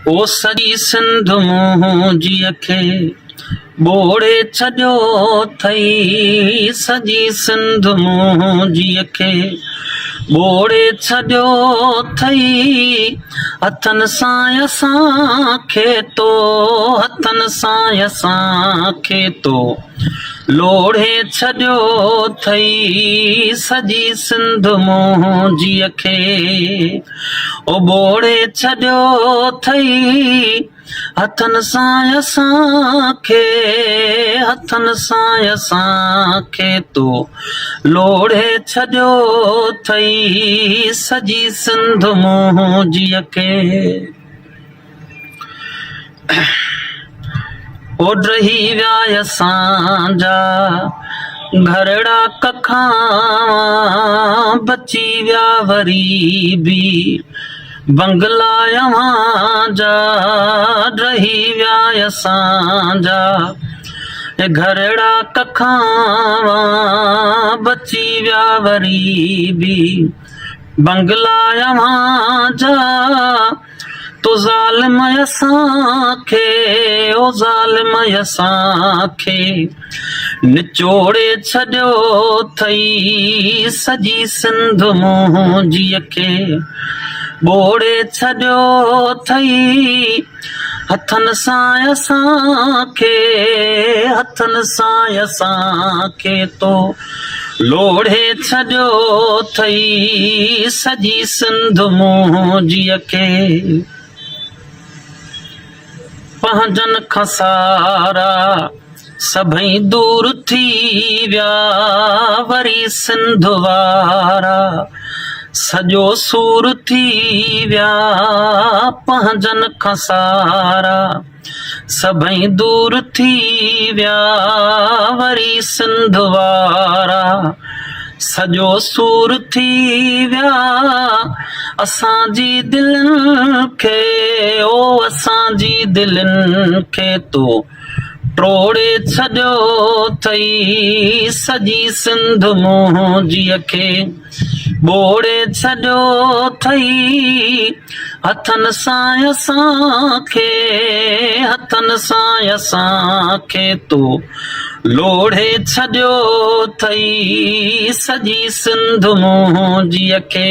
ओ सॼी सिंध मुंहिंजीअ खे ॿोड़े छॾियो अथई, सॼी सिंध मुंहिंजीअ खे ॿोड़े छॾियो अथई। हथनि सां असांखे तो, हथनि सां असांखे तो लोढ़े छॾियो अथई, सॼी सिंध मुंहिंजीअ खे ओ ॿोड़े छॾियो अथई। हथनि सां असांखे, हथनि सां असांखे तो लोढ़े छॾियो अथई, सॼी सिंध मुंहिंजीअ खे। ओड्रही विया असांजा घरड़ा कखां, बची विया वरी बि बंगला अव्हां जा। रही विया असांजा घरड़ा कखां, बची विया वरी बि बंगला अव्हां जा। तो ज़ालिम असांखे, ओ ज़ालिम असांखे निचोड़े छॾियो अथई, सॼी सिंध मुंहिंजीअ खे ॿोड़े छॾियो अथई। हथनि सां असांखे, हथनि सां असांखे तो लोढ़े छॾियो अथई, सॼी सिंध मुंहिंजीअ खे। पंहिंजनि खां सारा सभई दूर थी विया, वरी सिंध वारा सॼो सूर थी विया। पंहिंजनि खां सारा सभई दूर थी विया, वरी सिंध वारा सॼो सूर थी विया। असांजी दिलनि खे, ओ असांजी दिलनि खे तो टोड़े छॾियो अथई, सॼी सिंध मुंहिंजीअ खे ॿोड़े छॾियो अथई। हथनि सां असांखे, हथनि सां असांखे तो लोढ़े छॾियो अथई, सॼी सिंध मुंहिंजीअ खे।